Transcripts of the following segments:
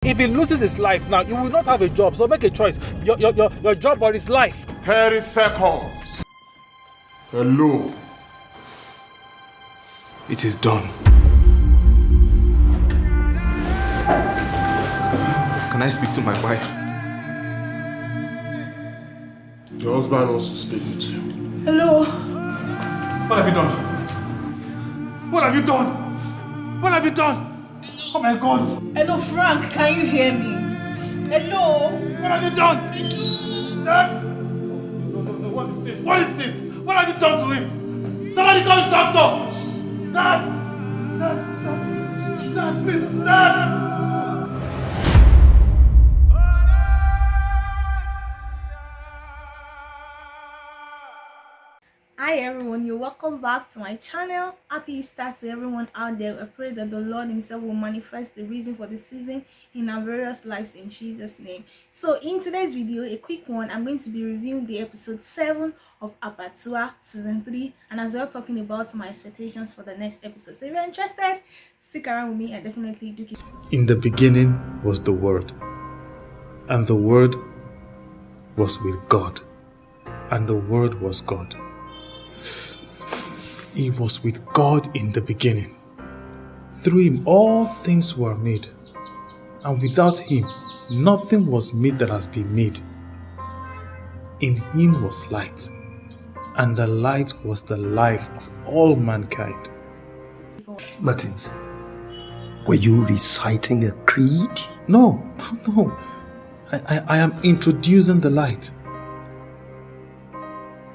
If he loses his life now, he will not have a job. So make a choice. Your job or his life. 30 seconds. Hello. It is done. Can I speak to my wife? Your husband wants to speak with you. Hello. What have you done? What have you done? What have you done? Oh my God. Hello, Frank. Can you hear me? Hello. What have you done? Dad? No. What is this? What is this? What have you done to him? Somebody call the doctor. Dad, please, Dad. Hi everyone, you're welcome back to my channel. Happy Easter to everyone out there. I pray that the Lord himself will manifest the reason for the season in our various lives in Jesus' name. So in today's video, a quick one, I'm going to be reviewing the episode 7 of ABATTOIR season 3, and as well talking about my expectations for the next episode. So if you're interested, stick around with me and definitely do keep. In the beginning was the Word, and the Word was with God, and the Word was God. He was with God in the beginning. Through him all things were made, and without him nothing was made that has been made. In him was light, and the light was the life of all mankind. Martins, were you reciting a creed? No. I am introducing the light.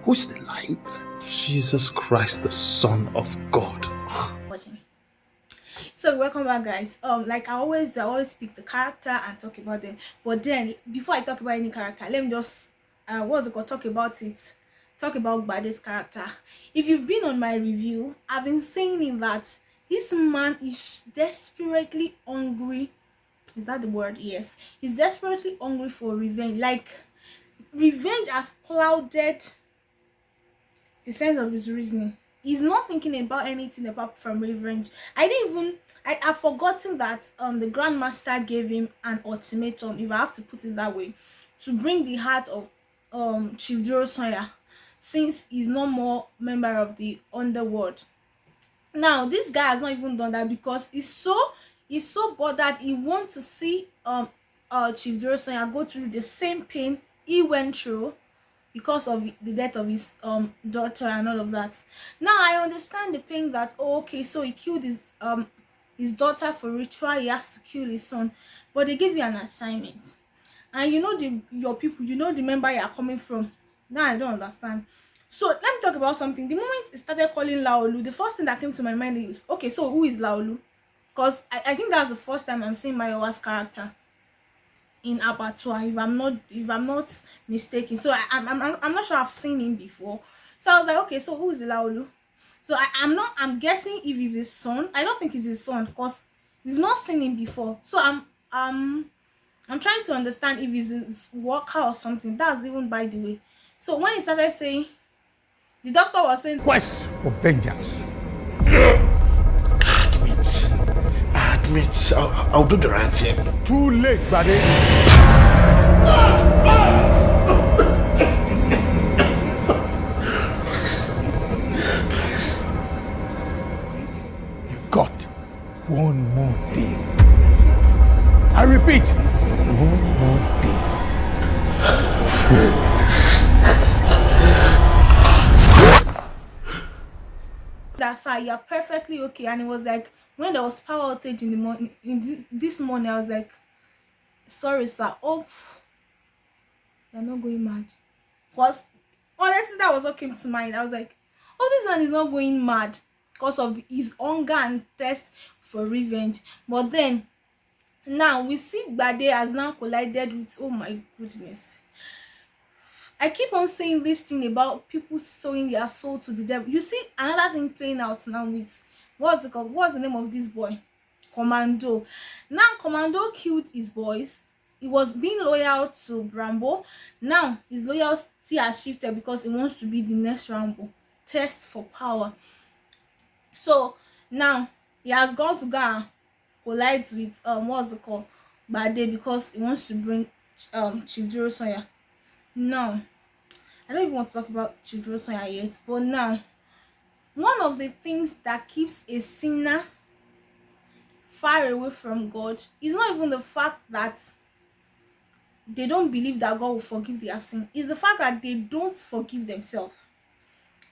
Who's the light? Jesus Christ, the Son of God. Watching. So welcome back, guys. Like I always pick the character and talk about them. But then before I talk about any character, let me just talk about Gbade's character. If you've been on my review, I've been saying that this man is desperately hungry. Is that the word? Yes. He's desperately hungry for revenge. Like revenge has clouded the sense of his reasoning. He's not thinking about anything apart from revenge. I've forgotten that the Grandmaster gave him an ultimatum, if I have to put it that way, to bring the heart of Chief Sawyer, since he's no more member of the underworld. Now this guy has not even done that because he's so bothered. He wants to see Chief Sawyer go through the same pain he went through because of the death of his daughter and all of that. Now I understand the pain that, oh, okay, so he killed his daughter for ritual, he has to kill his son, but they give you an assignment, and you know your people, you know the member you are coming from. Now I don't understand. So let me talk about something. The moment he started calling Laolu, the first thing that came to my mind is, okay, so who is Laolu? Because I think that's the first time I'm seeing Mayowa's character in ABATTOIR, if I'm not mistaken. So I'm not sure I've seen him before. So I was like, okay, so who is Laolu? So I'm guessing if he's his son. I don't think he's his son because we've not seen him before. So I'm trying to understand if he's his worker or something. That's even by the way. So when he started saying, the doctor was saying, Quest for vengeance. Admit, I'll do the right thing. Too late, buddy. You got one more day. I repeat, one more day. that's how you're perfectly okay. And it was like when there was power outage in the morning, this morning, I was like, sorry sir, oh, you're not going mad. Because honestly that was what came to mind. I was like, oh, this one is not going mad because of his hunger and thirst for revenge. But then now we see Gbade has now collided with, oh my goodness, I keep on saying this thing about people sowing their soul to the devil. You see another thing playing out now with, what's it called? What's the name of this boy? Commando. Now Commando killed his boys. He was being loyal to Brambo. Now his loyalty has shifted because he wants to be the next Rambo. Test for power. So now he has gone to go and collide with what's it called? Bade because he wants to bring Chief Sonya. Now, I don't even want to talk about Chief Sonya yet, but now, one of the things that keeps a sinner far away from God is not even the fact that they don't believe that God will forgive their sin. It's the fact that they don't forgive themselves.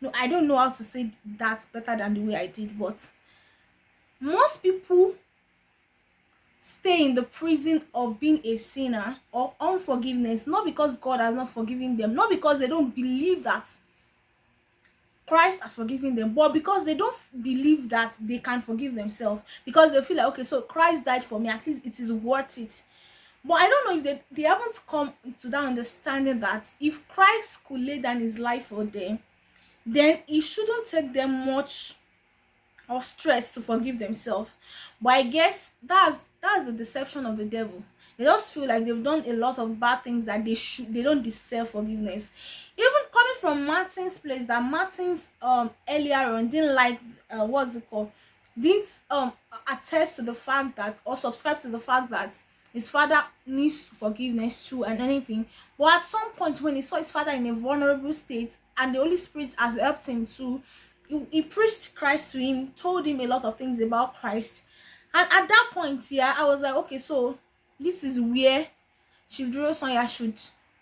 No, I don't know how to say that better than the way I did, but most people stay in the prison of being a sinner or unforgiveness, not because God has not forgiven them, not because they don't believe that Christ has forgiven them, but because they don't believe that they can forgive themselves, because they feel like, okay, so Christ died for me, at least it is worth it. But I don't know if they haven't come to that understanding that if Christ could lay down his life for them, then it shouldn't take them much or stress to forgive themselves. But I guess that's the deception of the devil. They just feel like they've done a lot of bad things that they don't deserve forgiveness. Even coming from Martin's place, that Martin's earlier on didn't like what's it called, didn't attest to the fact that, or subscribe to the fact that his father needs forgiveness too and anything. But at some point when he saw his father in a vulnerable state and the Holy Spirit has helped him too, he preached Christ to him, told him a lot of things about Christ. And at that point, yeah, I was like, okay, so this is where Chief Sonya should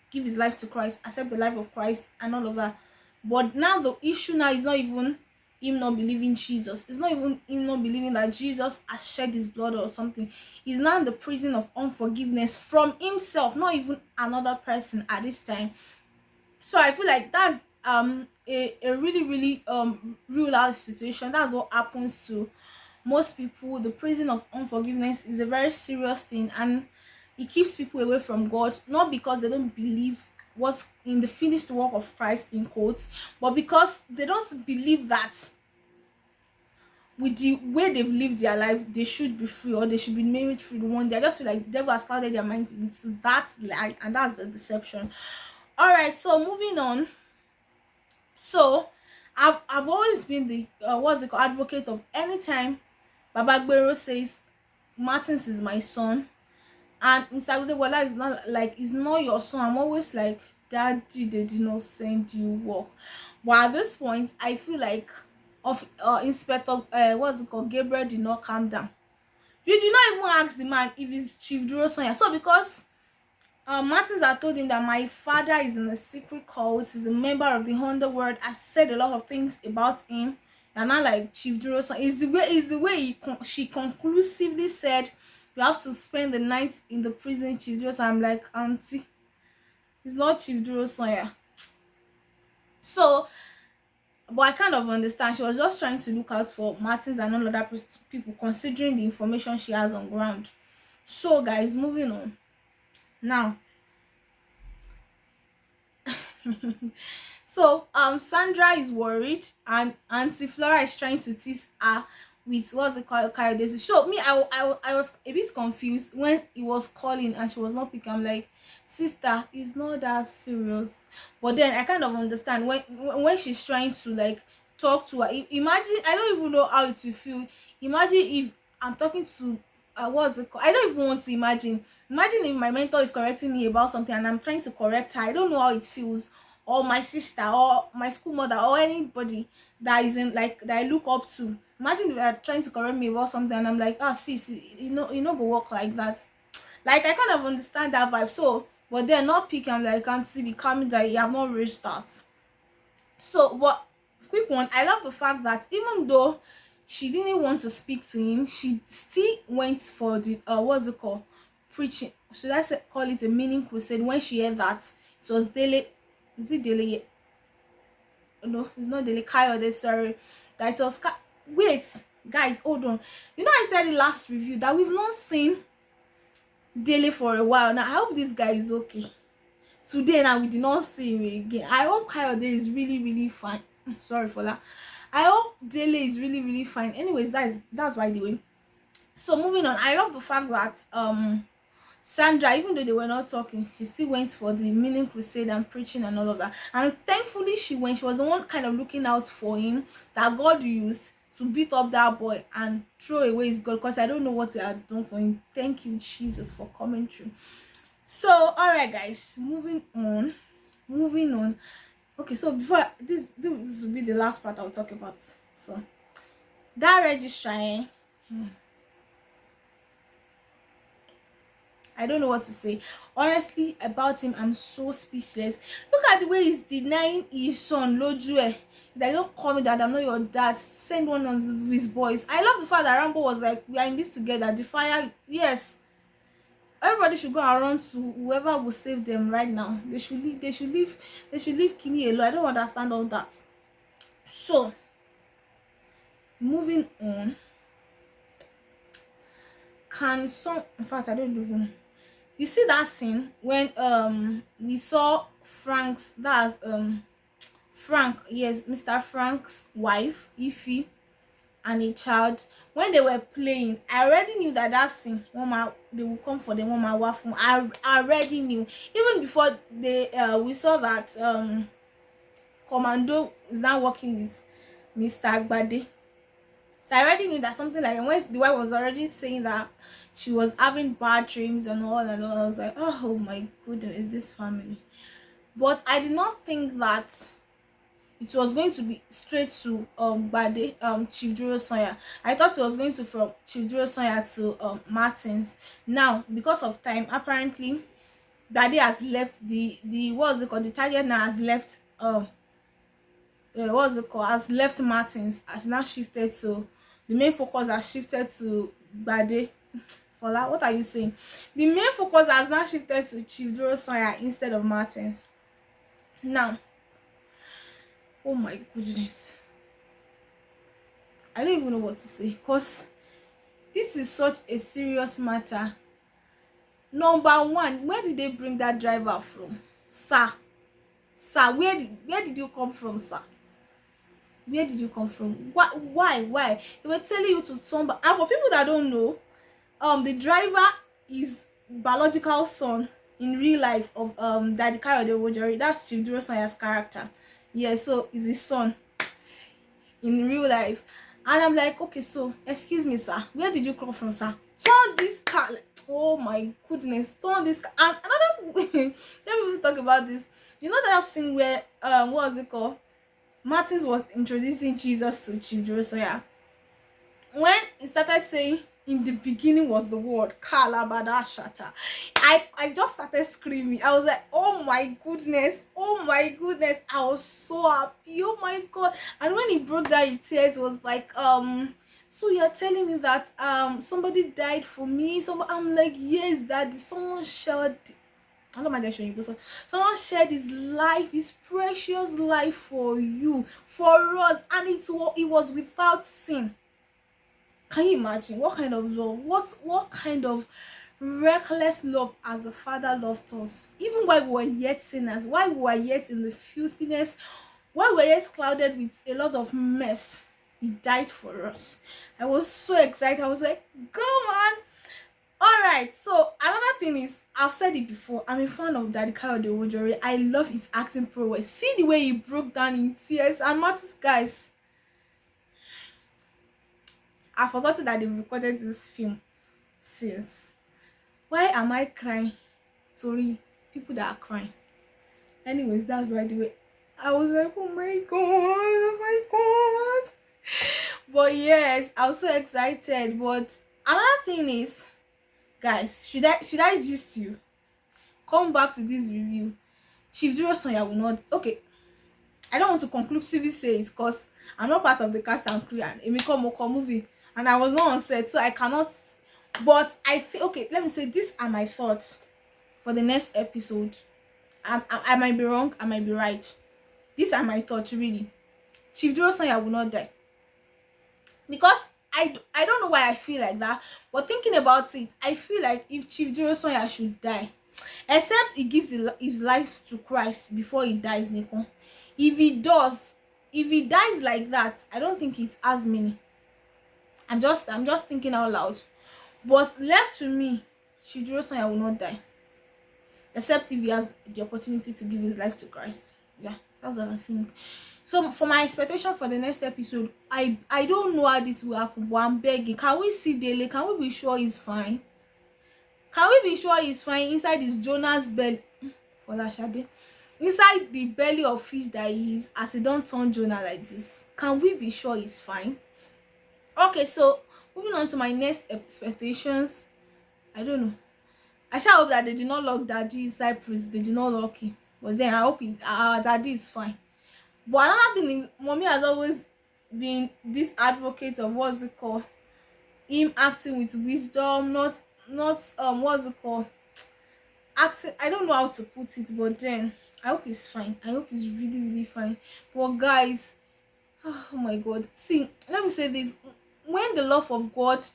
give his life to Christ, accept the life of Christ and all of that. But now the issue now is not even him not believing Jesus. It's not even him not believing that Jesus has shed his blood or something. He's now in the prison of unforgiveness from himself, not even another person at this time. So I feel like that's a really really real life situation. That's what happens to most people. The prison of unforgiveness is a very serious thing, and it keeps people away from God, not because they don't believe what's in the finished work of Christ in quotes, but because they don't believe that with the way they've lived their life they should be free, or they should be made free one day. I just feel like the devil has clouded their mind with that lie, and that's the deception. All right, so moving on. So I've always been the advocate of anytime Baba Gbero says Martins is my son and Mr. Udewala is not, like, it's not your son, I'm always like, Daddy, they did not send you work. But at this point I feel like Inspector Gabriel did not calm down. You did not even ask the man if he's Chief Sonya. So because Martins had told him that my father is in a secret cult, he's a member of the underworld. I said a lot of things about him. And not like Chief Sonya. Is the way she conclusively said you have to spend the night in the prison, Chief Sonya. I'm like, auntie, it's not Chief Sonya. So, but I kind of understand. She was just trying to look out for Martins and all other people, considering the information she has on ground. So guys, moving on. Now, so Sandra is worried and Auntie Flora is trying to tease her with what's it called, Coyote. So me, I was a bit confused when he was calling and she was not picking. I'm like, sister, it's not that serious. But then I kind of understand when she's trying to like talk to her. Imagine, I don't even know how it will feel. Imagine if I'm talking to what's it called? I don't even want to imagine. Imagine if my mentor is correcting me about something and I'm trying to correct her. I don't know how it feels. Or my sister or my school mother or anybody that isn't like that I look up to. Imagine if they are trying to correct me about something and I'm like, sis, you know go work like that. Like, I kind of understand that vibe. So, but they're not picking. I'm like, can't see, be calming that you have not reached that. So, but quick one, I love the fact that even though she didn't want to speak to him, she still went for the what's it called, preaching. Should I call it a meaning crusade? When she heard that it was Dele, is it Dele? No, it's not Dele, Coyote, sorry. That it was wait, guys, hold on. You know, I said in last review that we've not seen Dele for a while now. I hope this guy is okay. Today now we did not see him again. I hope Coyote is really really fine. Sorry for that. I hope Dele is really really fine. Anyways, that's by the way. So moving on, I love the fact that Sandra, even though they were not talking, she still went for the meaning crusade and preaching and all of that. And thankfully she went. She was the one kind of looking out for him that God used to beat up that boy and throw away his God, because I don't know what they had done for him. Thank you, Jesus, for coming through. So, all right, guys, moving on. Okay, so before this will be the last part I'll talk about. So, that registrar, I don't know what to say. Honestly, about him, I'm so speechless. Look at the way he's denying his son, Lojue. He's like, don't call me dad, I'm not your dad. Send one of his boys. I love the fact that Rambo was like, we are in this together. The fire, yes. Everybody should go around to whoever will save them right now. They should leave Kini alone. I don't understand all that. So, moving on. In fact, I don't even. You see that scene when we saw Frank, yes, Mr. Frank's wife, Ify, and a child, when they were playing, I already knew that scene, they will come for the woman waffle. I already knew, even before we saw that Commando is now working with Mr. Agbade. So I already knew that something like, when the wife was already saying that she was having bad dreams and all, I was like, oh my goodness, this family. But I did not think that it was going to be straight to Bade, Chief Juro Sanya. I thought it was going to from Chief Juro Sanya to Martins. Now, because of time, apparently Bade has left the what's it called? The target now has left has left Martins, has now shifted to the main focus, has shifted to Bade. Fola, what are you saying? The main focus has now shifted to Chief Juro Sanya instead of Martins. Now, oh my goodness, I don't even know what to say, because this is such a serious matter. Number one, where did they bring that driver from? Sir, where did you come from, sir? Where did you come from? Why they were telling you to turn back? And for people that don't know, the driver is biological son in real life of Daddy Kayode Owojori. That's Chief Juro Sanya's character. Yeah, so is his son in real life. And I'm like, okay, so excuse me, sir, where did you come from, sir? Turn this car. Oh my goodness, turn this car. And another let me talk about this. You know that scene where what was it called? Martins was introducing Jesus to Chief Juro Sanya. When he started saying, in the beginning was the word, Kalabada Shata, I just started screaming. I was like, oh my goodness, I was so happy, oh my god. And when he broke down in tears, it was like, so you're telling me that somebody died for me? So I'm like, yes, daddy, someone shared, I don't mind showing you, but someone shared his life, his precious life for you, for us, and it was without sin. Can you imagine what kind of love, what kind of reckless love as the Father loved us, even while we were yet sinners, while we were yet in the filthiness, while we were yet clouded with a lot of mess? He died for us. I was so excited. I was like, go on. All right, so another thing is, I've said it before, I'm a fan of Daddy Kayode Owojori. I love his acting prowess. See the way he broke down in tears. And Martins, guys, I forgot that they recorded this film since. Why am I crying? Sorry, people that are crying. Anyways, that's by the way. I was like, oh my god. But yes, I was so excited. But another thing is, guys, should I gist you? Come back to this review. Chief Juro Sanya will not. Okay, I don't want to conclusively say it because I'm not part of the cast and crew and Emiko Moko movie, and I was not on set, so I cannot. But I feel, okay, let me say, these are my thoughts for the next episode. I might be wrong, I might be right. These are my thoughts, really. Chief Juro Sanya will not die. Because I don't know why I feel like that, but thinking about it, I feel like if Chief Juro Sanya should die, except he gives his life to Christ before he dies, Nico. If he dies like that, I don't think it's as many. I'm just thinking out loud. But left to me, Chief Juro Sanya will not die, except if he has the opportunity to give his life to Christ. Yeah, That's what I think. So for my expectation for the next episode, I don't know how this will happen, but I'm begging. Can we see Dele? Can we be sure he's fine? Can we be sure he's fine inside his Jonah's belly? For that Shade. Inside the belly of fish that he is, as he don't turn Jonah like this. Can we be sure he's fine? Okay, so moving on to my next expectations. I don't know. I shall hope that they did not lock Daddy inside prison. They did not lock him. But then I hope Daddy is fine. But another thing is, Mommy has always been this advocate of what's it called? Him acting with wisdom, not what's it called? Acting, I don't know how to put it, but then I hope he's fine. I hope he's really, really fine. But guys, oh my God. See, let me say this. When the love of God,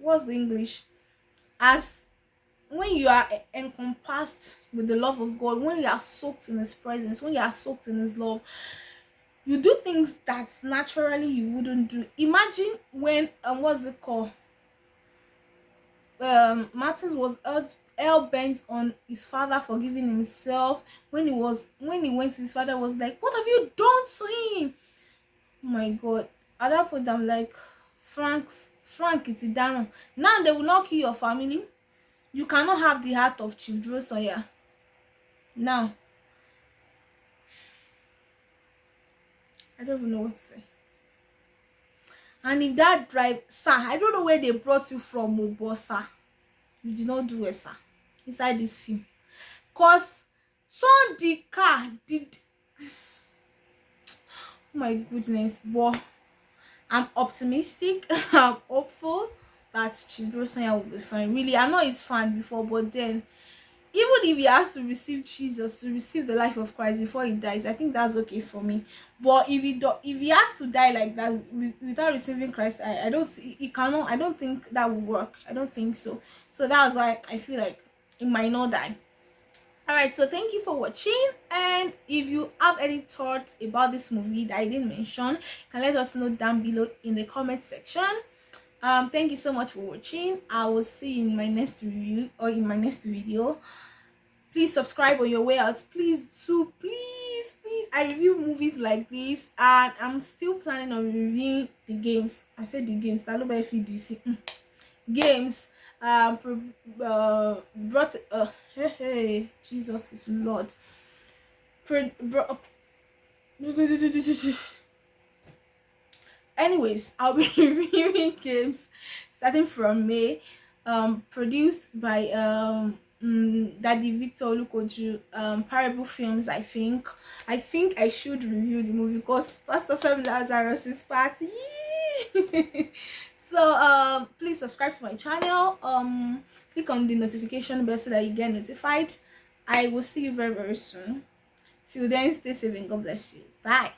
what's the English? As when you are encompassed with the love of God, when you are soaked in his presence, when you are soaked in his love, you do things that naturally you wouldn't do. Imagine when what's it called? Martins was hell bent on his father forgiving himself. When he went to his father, was like, what have you done to him? Oh my God. At that point I'm like, Frank, it's down. Now they will not kill your family. You cannot have the heart of Chief Drosoya. Now I don't even know what to say. And if that drive, sir, I don't know where they brought you from, but sir, you did not do it, sir, inside this film. Cause turn the car did. Oh my goodness, but I'm optimistic. I'm hopeful that Chief Drosoya will be fine. Really, I'm not his fan before, but then even if he has to receive Jesus, to receive the life of Christ before he dies, I think that's okay for me. But if he has to die like that without receiving Christ, I don't, he cannot. I don't think that will work. I don't think so. So that's why I feel like he might not die. All right, so thank you for watching, and if you have any thoughts about this movie that I didn't mention, you can let us know down below in the comment section. Thank you so much for watching. I will see you in my next review or in my next video. Please subscribe on your way out. Please I review movies like this, and I'm still planning on reviewing the games. I said the games, games brought hey Jesus is Lord. Anyways, I'll be reviewing games starting from May, produced by Daddy Victor Olukoju, Parable Films. I think I should review the movie because Pastor Fem Lazarus' party. So please subscribe to my channel, click on the notification bell so that you get notified. I will see you very, very soon. Till then, stay safe and God bless you. Bye.